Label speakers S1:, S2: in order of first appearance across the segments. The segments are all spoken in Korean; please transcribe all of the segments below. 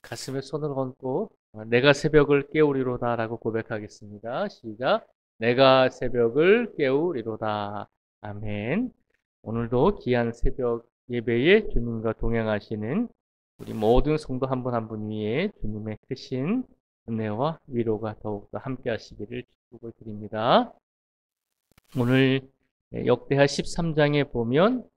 S1: 가슴에 손을 얹고 내가 새벽을 깨우리로다 라고 고백하겠습니다. 시작. 내가 새벽을 깨우리로다. 아멘. 오늘도 귀한 새벽 예배에 주님과 동행하시는 우리 모든 성도 한 분 한 분 위에 주님의 크신 은혜와 위로가 더욱더 함께 하시기를 축복을 드립니다. 오늘 역대하 13장에 보면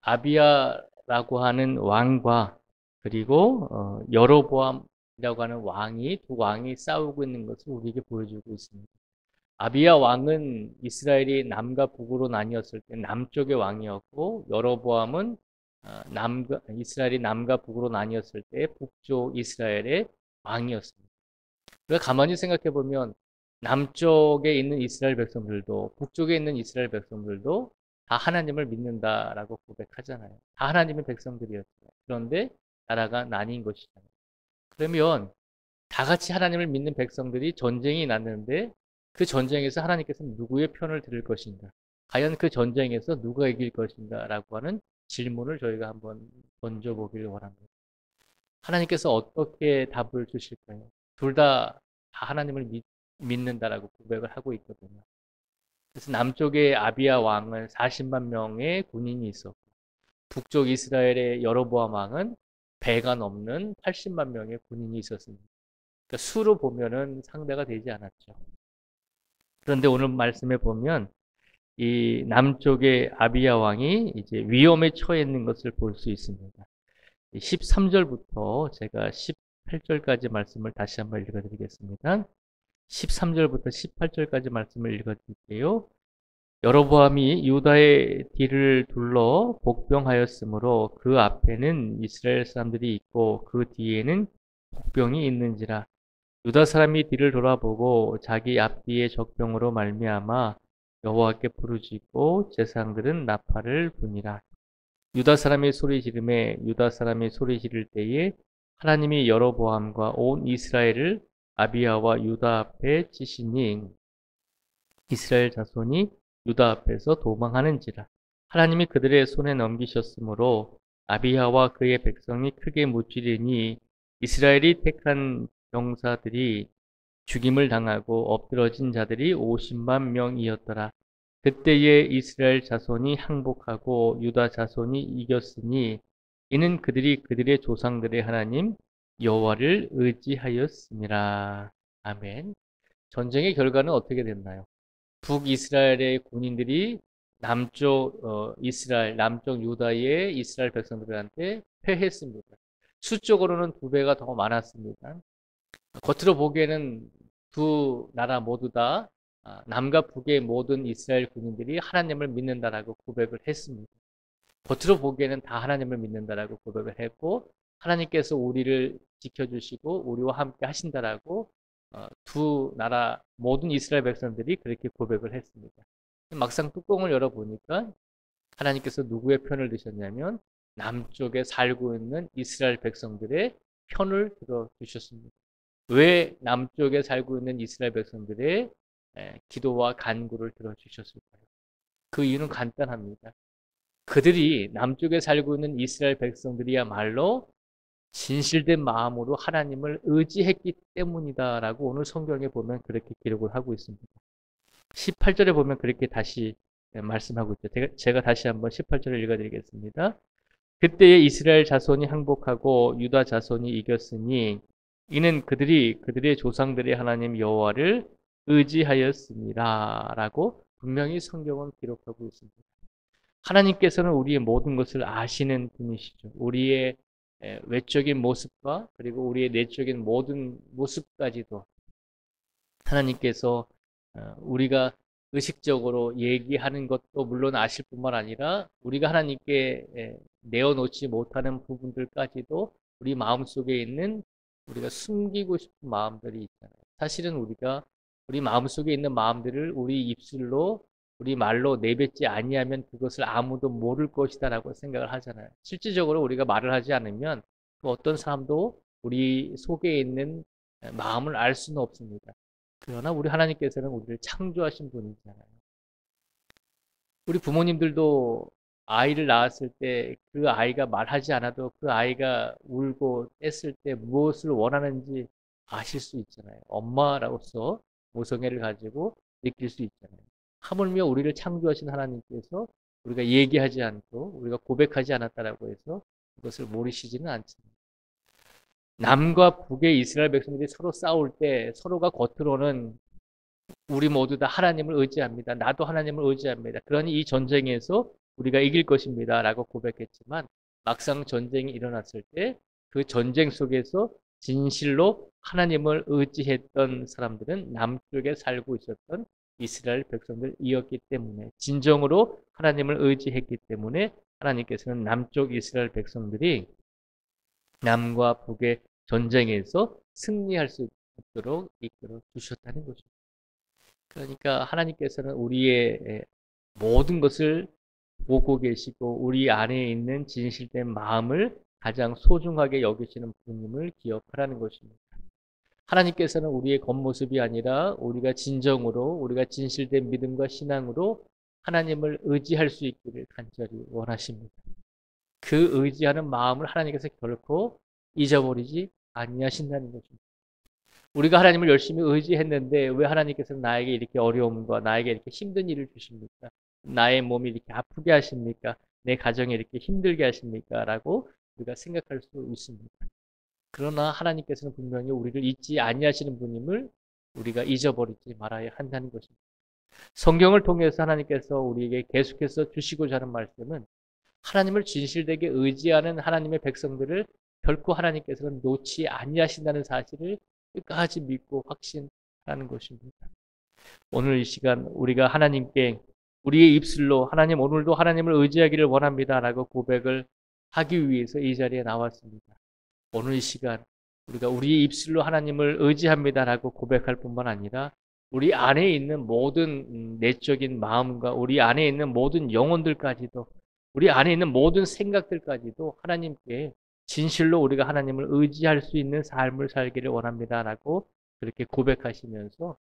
S1: 아비야라고 하는 왕과 그리고 여로보암이라고 하는 두 왕이 싸우고 있는 것을 우리에게 보여주고 있습니다. 아비야 왕은 이스라엘이 남과 북으로 나뉘었을 때 남쪽의 왕이었고, 여로보암은 이스라엘이 남과 북으로 나뉘었을 때 북쪽 이스라엘의 왕이었습니다. 그래서 가만히 생각해 보면 남쪽에 있는 이스라엘 백성들도 북쪽에 있는 이스라엘 백성들도 다 하나님을 믿는다라고 고백하잖아요. 다 하나님의 백성들이었어요. 그런데 나라가 나뉜 것이잖아요. 그러면 다 같이 하나님을 믿는 백성들이 전쟁이 났는데 그 전쟁에서 하나님께서 누구의 편을 들을 것인가? 과연 그 전쟁에서 누가 이길 것인가? 라고 하는 질문을 저희가 한번 던져보기를 원합니다. 하나님께서 어떻게 답을 주실까요? 둘 다 하나님을 믿는다라고 고백을 하고 있거든요. 그래서 남쪽의 아비야 왕은 40만 명의 군인이 있었고, 북쪽 이스라엘의 여로보암 왕은 배가 넘는 80만 명의 군인이 있었습니다. 그러니까 수로 보면은 상대가 되지 않았죠. 그런데 오늘 말씀에 보면 이 남쪽의 아비야 왕이 이제 위험에 처해 있는 것을 볼 수 있습니다. 13절부터 제가 18절까지 말씀을 다시 한번 읽어드리겠습니다. 13절부터 18절까지 말씀을 읽어드릴게요. 여로보암이 유다의 뒤를 둘러 복병하였으므로 그 앞에는 이스라엘 사람들이 있고 그 뒤에는 복병이 있는지라. 유다 사람이 뒤를 돌아보고 자기 앞뒤의 적병으로 말미암아 여호와께 부르짖고 제사장들은 나팔을 부니라. 유다 사람이 소리 지르매 유다 사람이 소리 지를 때에 하나님이 여로보암과 온 이스라엘을 아비야와 유다 앞에 치시니 이스라엘 자손이 유다 앞에서 도망하는지라. 하나님이 그들의 손에 넘기셨으므로 아비야와 그의 백성이 크게 무찌르니 이스라엘이 택한 병사들이 죽임을 당하고 엎드러진 자들이 50만 명이었더라. 그때에 이스라엘 자손이 항복하고 유다 자손이 이겼으니 이는 그들이 그들의 조상들의 하나님 여호와를 의지하였습니다. 아멘. 전쟁의 결과는 어떻게 됐나요? 북이스라엘의 군인들이 남쪽 유다의 이스라엘 백성들한테 패했습니다. 수적으로는 2배가 더 많았습니다. 겉으로 보기에는 두 나라 모두 다 남과 북의 모든 이스라엘 군인들이 하나님을 믿는다라고 고백을 했습니다. 겉으로 보기에는 다 하나님을 믿는다라고 고백을 했고 하나님께서 우리를 지켜주시고 우리와 함께 하신다라고 두 나라 모든 이스라엘 백성들이 그렇게 고백을 했습니다. 막상 뚜껑을 열어보니까 하나님께서 누구의 편을 드셨냐면 남쪽에 살고 있는 이스라엘 백성들의 편을 들어주셨습니다. 왜 남쪽에 살고 있는 이스라엘 백성들의 기도와 간구를 들어주셨을까요? 그 이유는 간단합니다. 그들이 남쪽에 살고 있는 이스라엘 백성들이야말로 진실된 마음으로 하나님을 의지했기 때문이다라고 오늘 성경에 보면 그렇게 기록을 하고 있습니다. 18절에 보면 그렇게 다시 말씀하고 있죠. 제가 다시 한번 18절을 읽어드리겠습니다. 그때에 이스라엘 자손이 항복하고 유다 자손이 이겼으니 이는 그들이 그들의 조상들의 하나님 여호와를 의지하였습니다. 라고 분명히 성경은 기록하고 있습니다. 하나님께서는 우리의 모든 것을 아시는 분이시죠. 우리의 외적인 모습과 그리고 우리의 내적인 모든 모습까지도 하나님께서 우리가 의식적으로 얘기하는 것도 물론 아실 뿐만 아니라 우리가 하나님께 내어놓지 못하는 부분들까지도 우리 마음속에 있는 우리가 숨기고 싶은 마음들이 있잖아요. 사실은 우리 마음속에 있는 마음들을 우리 입술로 우리 말로 내뱉지 아니하면 그것을 아무도 모를 것이다라고 생각을 하잖아요. 실질적으로 우리가 말을 하지 않으면 그 어떤 사람도 우리 속에 있는 마음을 알 수는 없습니다. 그러나 우리 하나님께서는 우리를 창조하신 분이잖아요. 우리 부모님들도 아이를 낳았을 때 그 아이가 말하지 않아도 그 아이가 울고 뗐을 때 무엇을 원하는지 아실 수 있잖아요. 엄마로서 모성애를 가지고 느낄 수 있잖아요. 하물며 우리를 창조하신 하나님께서 우리가 얘기하지 않고 우리가 고백하지 않았다라고 해서 그것을 모르시지는 않습니다. 남과 북의 이스라엘 백성들이 서로 싸울 때 서로가 겉으로는 우리 모두 다 하나님을 의지합니다. 나도 하나님을 의지합니다. 그러니 이 전쟁에서 우리가 이길 것입니다. 라고 고백했지만 막상 전쟁이 일어났을 때 그 전쟁 속에서 진실로 하나님을 의지했던 사람들은 남쪽에 살고 있었던 이스라엘 백성들이었기 때문에 진정으로 하나님을 의지했기 때문에 하나님께서는 남쪽 이스라엘 백성들이 남과 북의 전쟁에서 승리할 수 있도록 이끌어 주셨다는 것입니다. 그러니까 하나님께서는 우리의 모든 것을 보고 계시고 우리 안에 있는 진실된 마음을 가장 소중하게 여기시는 분임을 기억하라는 것입니다. 하나님께서는 우리의 겉모습이 아니라 우리가 진정으로 우리가 진실된 믿음과 신앙으로 하나님을 의지할 수 있기를 간절히 원하십니다. 그 의지하는 마음을 하나님께서 결코 잊어버리지 아니하신다는 것입니다. 우리가 하나님을 열심히 의지했는데 왜 하나님께서는 나에게 이렇게 어려움과 나에게 이렇게 힘든 일을 주십니까? 나의 몸이 이렇게 아프게 하십니까? 내 가정에 이렇게 힘들게 하십니까? 라고 우리가 생각할 수 있습니다. 그러나 하나님께서는 분명히 우리를 잊지 아니하시는 분임을 우리가 잊어버리지 말아야 한다는 것입니다. 성경을 통해서 하나님께서 우리에게 계속해서 주시고자 하는 말씀은 하나님을 진실되게 의지하는 하나님의 백성들을 결코 하나님께서는 놓지 아니하신다는 사실을 끝까지 믿고 확신하는 것입니다. 오늘 이 시간 우리가 하나님께 우리의 입술로 하나님 오늘도 하나님을 의지하기를 원합니다 라고 고백을 하기 위해서 이 자리에 나왔습니다. 오늘 이 시간 우리가 우리의 입술로 하나님을 의지합니다 라고 고백할 뿐만 아니라 우리 안에 있는 모든 내적인 마음과 우리 안에 있는 모든 영혼들까지도 우리 안에 있는 모든 생각들까지도 하나님께 진실로 우리가 하나님을 의지할 수 있는 삶을 살기를 원합니다 라고 그렇게 고백하시면서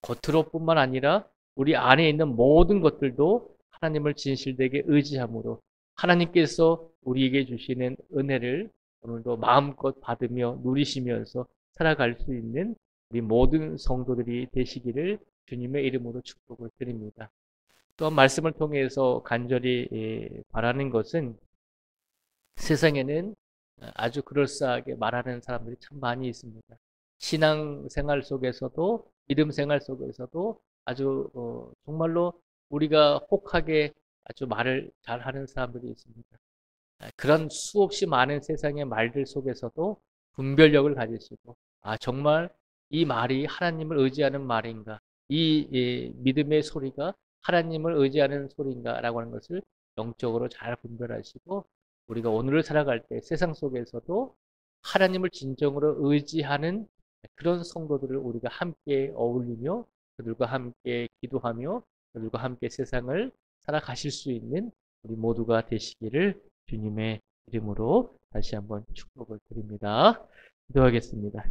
S1: 겉으로뿐만 아니라 우리 안에 있는 모든 것들도 하나님을 진실되게 의지함으로 하나님께서 우리에게 주시는 은혜를 오늘도 마음껏 받으며 누리시면서 살아갈 수 있는 우리 모든 성도들이 되시기를 주님의 이름으로 축복을 드립니다. 또한 말씀을 통해서 간절히 바라는 것은 세상에는 아주 그럴싸하게 말하는 사람들이 참 많이 있습니다. 신앙생활 속에서도 믿음 생활 속에서도 아주 정말로 우리가 혹하게 아주 말을 잘하는 사람들이 있습니다. 그런 수없이 많은 세상의 말들 속에서도 분별력을 가지시고 정말 이 말이 하나님을 의지하는 말인가 이 믿음의 소리가 하나님을 의지하는 소리인가 라고 하는 것을 영적으로 잘 분별하시고 우리가 오늘을 살아갈 때 세상 속에서도 하나님을 진정으로 의지하는 그런 성도들을 우리가 함께 어울리며 그들과 함께 기도하며 그들과 함께 세상을 살아가실 수 있는 우리 모두가 되시기를 주님의 이름으로 다시 한번 축복을 드립니다. 기도하겠습니다.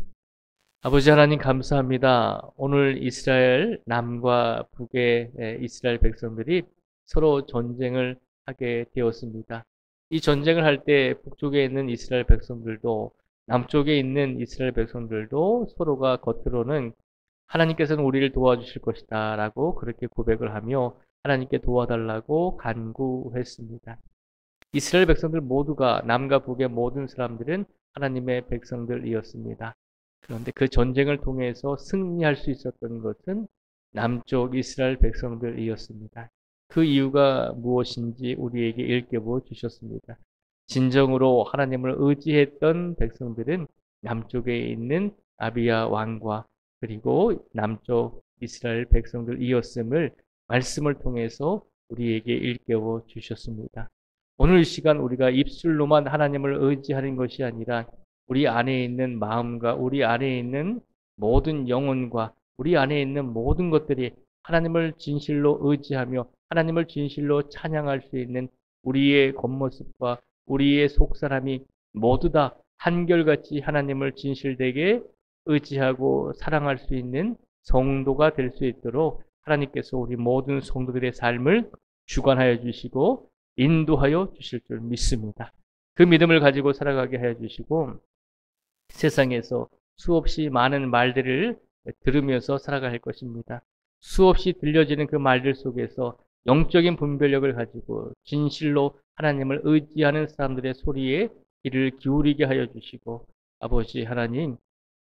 S1: 아버지 하나님 감사합니다. 오늘 이스라엘 남과 북의 이스라엘 백성들이 서로 전쟁을 하게 되었습니다. 이 전쟁을 할 때 북쪽에 있는 이스라엘 백성들도 남쪽에 있는 이스라엘 백성들도 서로가 겉으로는 하나님께서는 우리를 도와주실 것이다 라고 그렇게 고백을 하며 하나님께 도와달라고 간구했습니다. 이스라엘 백성들 모두가 남과 북의 모든 사람들은 하나님의 백성들이었습니다. 그런데 그 전쟁을 통해서 승리할 수 있었던 것은 남쪽 이스라엘 백성들이었습니다. 그 이유가 무엇인지 우리에게 일깨워 주셨습니다. 진정으로 하나님을 의지했던 백성들은 남쪽에 있는 아비야 왕과 그리고 남쪽 이스라엘 백성들이었음을 말씀을 통해서 우리에게 일깨워 주셨습니다. 오늘 이 시간 우리가 입술로만 하나님을 의지하는 것이 아니라 우리 안에 있는 마음과 우리 안에 있는 모든 영혼과 우리 안에 있는 모든 것들이 하나님을 진실로 의지하며 하나님을 진실로 찬양할 수 있는 우리의 겉모습과 우리의 속사람이 모두 다 한결같이 하나님을 진실되게 의지하고 사랑할 수 있는 성도가 될 수 있도록 하나님께서 우리 모든 성도들의 삶을 주관하여 주시고 인도하여 주실 줄 믿습니다. 그 믿음을 가지고 살아가게 하여 주시고 세상에서 수없이 많은 말들을 들으면서 살아갈 것입니다. 수없이 들려지는 그 말들 속에서 영적인 분별력을 가지고 진실로 하나님을 의지하는 사람들의 소리에 귀를 기울이게 하여 주시고 아버지 하나님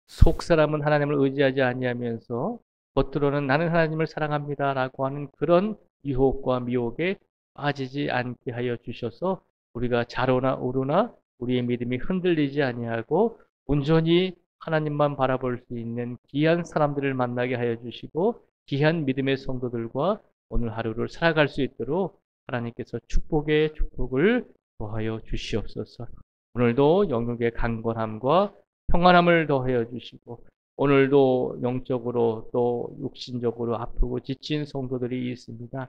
S1: 속 사람은 하나님을 의지하지 아니하면서 겉으로는 나는 하나님을 사랑합니다라고 하는 그런 유혹과 미혹에 빠지지 않게 하여 주셔서 우리가 좌로나 우로나 우리의 믿음이 흔들리지 아니하고 온전히 하나님만 바라볼 수 있는 귀한 사람들을 만나게 하여 주시고 귀한 믿음의 성도들과 오늘 하루를 살아갈 수 있도록 하나님께서 축복의 축복을 더하여 주시옵소서. 오늘도 영역의 강건함과 평안함을 더하여 주시고 오늘도 영적으로 또 육신적으로 아프고 지친 성도들이 있습니다.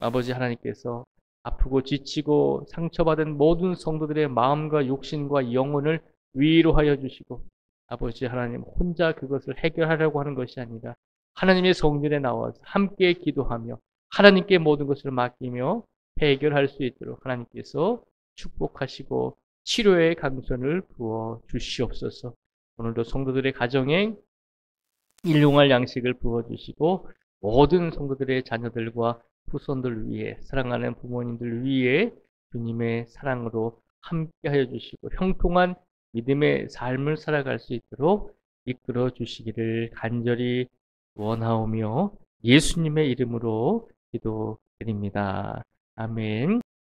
S1: 아버지 하나님께서 아프고 지치고 상처받은 모든 성도들의 마음과 육신과 영혼을 위로하여 주시고 아버지 하나님 혼자 그것을 해결하려고 하는 것이 아니라 하나님의 성전에 나와서 함께 기도하며 하나님께 모든 것을 맡기며 해결할 수 있도록 하나님께서 축복하시고 치료의 강선을 부어 주시옵소서. 오늘도 성도들의 가정에 일용할 양식을 부어 주시고 모든 성도들의 자녀들과 후손들 위해 사랑하는 부모님들 위해 주님의 사랑으로 함께하여 주시고 형통한 믿음의 삶을 살아갈 수 있도록 이끌어 주시기를 간절히 원하오며 예수님의 이름으로 기도드립니다. 아멘.